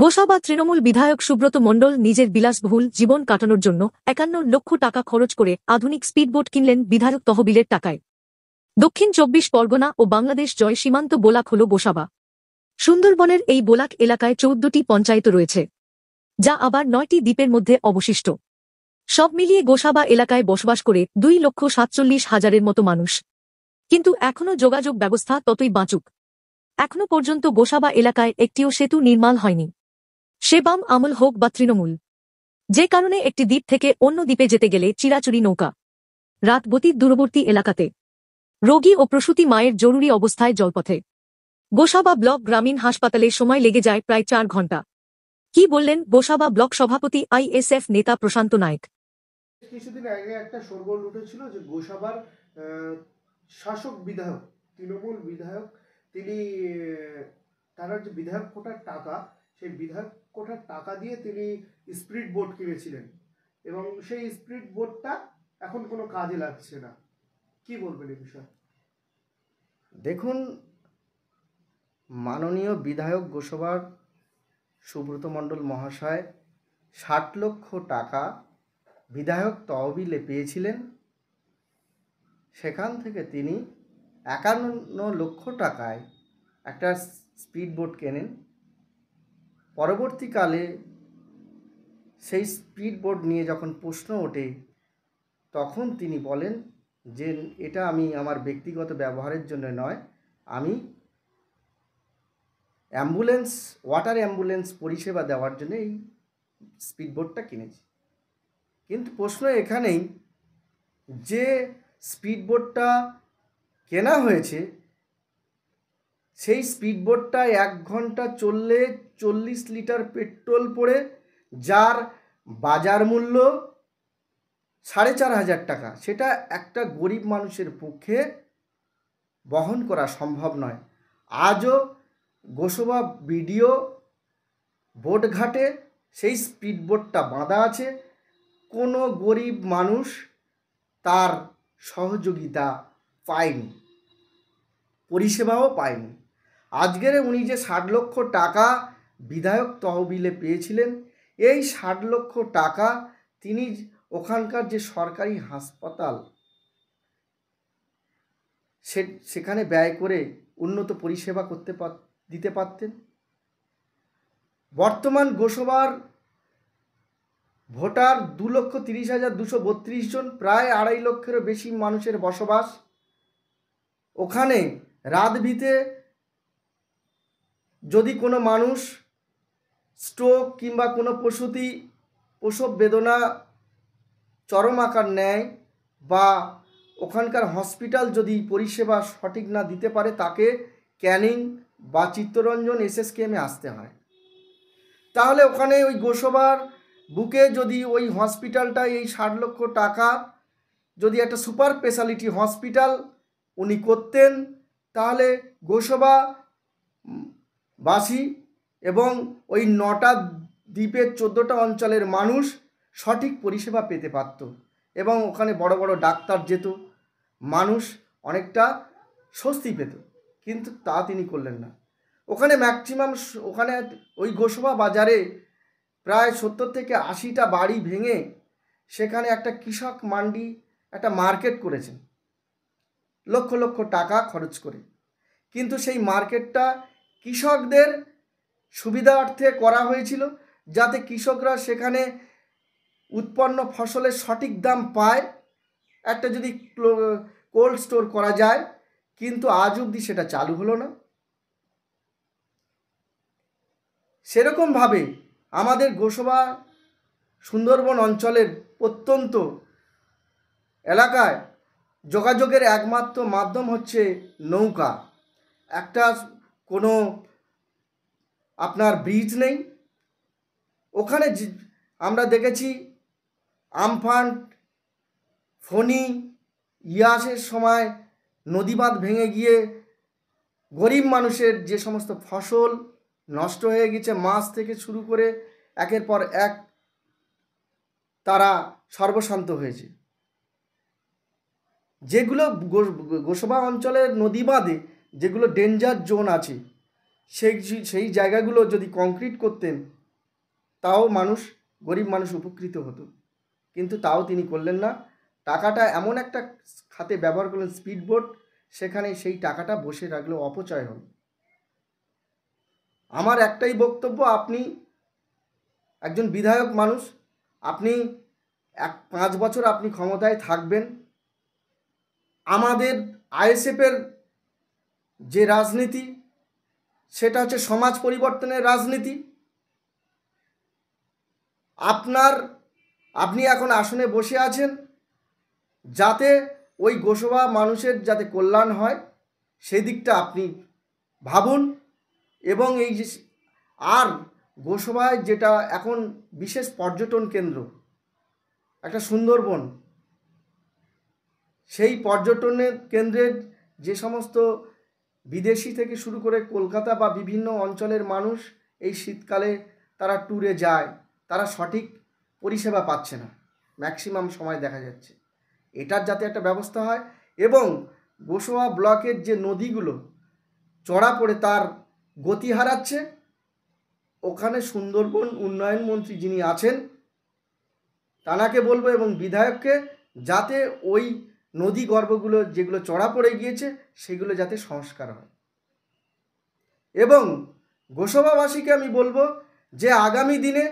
গোসাবা তৃণমূল বিধায়ক সুব্রত মণ্ডল নিজের বিলাসবহুল জীবন কাটানোর জন্য ৫১ লক্ষ টাকা খরচ করে আধুনিক স্পিডবোট কিনলেন বিধায়ক তহবিলের টাকায়। দক্ষিণ ২৪ পরগনা ও বাংলাদেশ জয় সীমান্ত বোলাক হল গোসাবা। সুন্দরবনের এই বোলাক এলাকায় ১৪টি পঞ্চায়েত রয়েছে, যা আবার ৯টি দ্বীপের মধ্যে অবশিষ্ট। সব মিলিয়ে গোসাবা এলাকায় বসবাস করে ২,৪৭,০০০-এর মতো মানুষ। কিন্তু এখনও যোগাযোগ ব্যবস্থা ততই বাঁচুক। এখনো পর্যন্ত গোসাবা এলাকায় একটিও সেতু নির্মাণ হয়নি, সে বাম আমল হোক বা তৃণমূল। যে কারণে একটি দ্বীপ থেকে অন্য দ্বীপে যেতে গেলে চিরাচুরি নৌকা, রাতবতীর দূরবর্তী এলাকাতে রোগী ও প্রসূতি মায়ের জরুরি অবস্থায় জলপথে। গোসাবা ব্লক গ্রামীণ হাসপাতালে সময় লেগে যায় প্রায় ৪ ঘণ্টা। কি বললেন গোসাবা ব্লক সভাপতি আইএসএফ নেতা প্রশান্ত নায়েক। কিছুদিন আগে একটা শোরগোল উঠেছিল যে গোসাবার শাসক বিধায়ক, তৃণমূল বিধায়ক, তিনি তার যে বিধায়ক কোটার টাকা, সেই বিধায়ক কোটার টাকা দিয়ে তিনি স্পিড বোট কিনেছিলেন এবং সেই স্পিড বোটটা এখন কোনো কাজে লাগছে না। কি বলবেন এই বিষয়ে? দেখুন, মাননীয় বিধায়ক গোসাবার সুব্রত মণ্ডল মহাশয় ৬০ লক্ষ টাকা বিধায়ক তহবিলে পেয়েছিলেন। সেখান থেকে তিনি ৫১ লক্ষ টাকায় একটা স্পিড বোট কেনেন। পরবর্তীকালে সেই স্পিড বোট নিয়ে যখন প্রশ্ন ওঠে, তখন তিনি বলেন যে এটা আমি আমার ব্যক্তিগত ব্যবহারের জন্য নয়, আমি ওয়াটার অ্যাম্বুলেন্স পরিষেবা দেওয়ার জন্য এই স্পিডবোটটা কিনেছি। কিন্তু প্রশ্ন এখানেই যে স্পিডবোটটা কেনা হয়েছে, সেই স্পিডবোটটা ১ ঘন্টা চললে ৪০ লিটার পেট্রোল পড়ে, যার বাজার মূল্য ৪,৫০০ টাকা। সেটা একটা গরিব মানুষের পক্ষে বহন করা সম্ভব নয়। আজও গোসাবা বিডিও বোটঘাটে সেই স্পিডবোটটা বাঁধা আছে, কোনো গরিব মানুষ তার সহযোগিতা পায়নি, পরিষেবাও পায়নি। আজকের উনি যে ৬০ লক্ষ টাকা বিধায়ক তহবিলে পেয়েছিলেন, এই ৬০ লক্ষ টাকা তিনি ওখানকার যে সরকারি হাসপাতাল, সেখানে ব্যয় করে উন্নত পরিষেবা দিতে পারতেন। বর্তমান গোসাবার ভোটার ২,৩০,২৩২ জন, প্রায় ২.৫ লক্ষেরও বেশি মানুষের বসবাস। ওখানে রাতভিতে যদি কোনো মানুষ স্ট্রোক কিংবা কোনো প্রসব বেদনা চরম আকার নেয় বা ওখানকার হসপিটাল যদি পরিষেবা সঠিক না দিতে পারে, তাকে ক্যানিং বা চিত্তরঞ্জন SSKM-এ আসতে হয়। তাহলে ওখানে ওই গোসাবার বুকে যদি ওই হসপিটালটা এই ৬০ লক্ষ টাকা যদি একটা সুপার স্পেশালিটি হসপিটাল উনি করতেন, তাহলে গোসাবাবাসী এবং ওই ৯টা দ্বীপের ১৪টা অঞ্চলের মানুষ সঠিক পরিষেবা পেতে পারত এবং ওখানে বড় বড় ডাক্তার যেত, মানুষ অনেকটা স্বস্তি পেত। কিন্তু তা তিনি করলেন না। ওখানে ওখানে ওই গোসাবা বাজারে প্রায় ৭০ থেকে ৮০টা বাড়ি ভেঙে সেখানে একটা কৃষক মান্ডি, একটা মার্কেট করেছেন লক্ষ লক্ষ টাকা খরচ করে। কিন্তু সেই মার্কেটটা কৃষকদের সুবিধার্থে করা হয়েছিল, যাতে কৃষকরা সেখানে উৎপন্ন ফসলের সঠিক দাম পায়, একটা যদি কোল্ড স্টোর করা যায়। কিন্তু আজ অবধি সেটা চালু হলো না। সেরকমভাবে আমাদের গোসাবা সুন্দরবন অঞ্চলের প্রত্যন্ত এলাকায় যোগাযোগের একমাত্র মাধ্যম হচ্ছে নৌকা। একটা কোনো আপনার ব্রিজ নেই। ওখানে আমরা দেখেছি আমফান, ফণী, ইয়াসের সময় নদী বাঁধ ভেঙে গিয়ে গরিব মানুষের যে সমস্ত ফসল নষ্ট হয়ে গেছে, মাছ থেকে শুরু করে একের পর এক তারা সর্বশান্ত হয়েছে। যেগুলো গোসাবা অঞ্চলের নদী বাঁধে যেগুলো ডেঞ্জার জোন আছে, সেই জায়গাগুলো যদি কংক্রিট করতেন তাও গরিব মানুষ উপকৃত হতো, কিন্তু তাও তিনি করলেন না। টাকাটা এমন একটা খাতে ব্যবহার করলেন, স্পিডবোট, সেখানে সেই টাকাটা বসে রাখলেও অপচয় হল। আমার একটাই বক্তব্য, আপনি একজন বিধায়ক মানুষ, আপনি 5 বছর আপনি ক্ষমতায় থাকবেন। আমাদের আইএসএফের যে রাজনীতি সেটা হচ্ছে সমাজ পরিবর্তনের রাজনীতি। আপনি এখন আসনে বসে আছেন যাতে ওই গোসবা মানুষের যাতে কল্যাণ হয় সেই দিকটা আপনি ভাবুন। এবং এই যে আর গোসবায় যেটা এখন বিশেষ পর্যটন কেন্দ্র, একটা সুন্দরবন, সেই পর্যটনের কেন্দ্রের যে সমস্ত বিদেশি থেকে শুরু করে কলকাতা বা বিভিন্ন অঞ্চলের মানুষ এই শীতকালে তারা ট্যুরে যায়, তারা সঠিক পরিষেবা পাচ্ছে না, ম্যাক্সিমাম সময় দেখা যাচ্ছে। এটার যাতে একটা ব্যবস্থা হয় এবং গোসবা ব্লকের যে নদীগুলো চড়া পড়ে তার গতি হারাচ্ছে, ওখানে সুন্দরবন উন্নয়ন মন্ত্রী যিনি আছেন তানাকে বলবো এবং বিধায়ককে, যাতে ওই নদী গর্ভগুলো যেগুলো চড়া পড়ে গিয়েছে সেগুলো যাতে সংস্কার হয়। এবং গোসবাবাসীকে আমি বলবো যে আগামী দিনে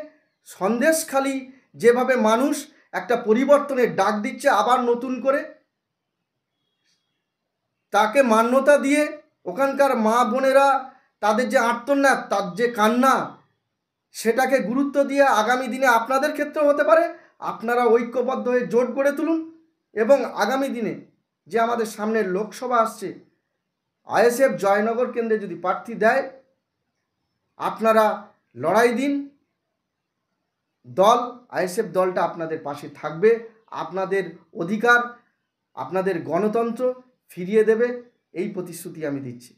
সন্দেশখালি যেভাবে মানুষ একটা পরিবর্তনের ডাক দিচ্ছে আবার নতুন করে, তাকে মান্যতা দিয়ে ওখানকার মা বোনেরা তাদের যে আর্তনাদ, তার যে কান্না, সেটাকে গুরুত্ব দিয়ে আগামী দিনে আপনাদের ক্ষেত্রেও হতে পারে, আপনারা ঐক্যবদ্ধ হয়ে জোট গড়ে তুলুন। এবং আগামী দিনে যে আমাদের সামনের লোকসভা আসছে, আইএসএফ জয়নগর কেন্দ্রে যদি প্রার্থী দেয়, আপনারা লড়াই দিন। আইএসএফ দলটা আপনাদের পাশে থাকবে, আপনাদের অধিকার, আপনাদের গণতন্ত্র ফিরিয়ে দেবে, এই প্রতিশ্রুতি আমি দিচ্ছি।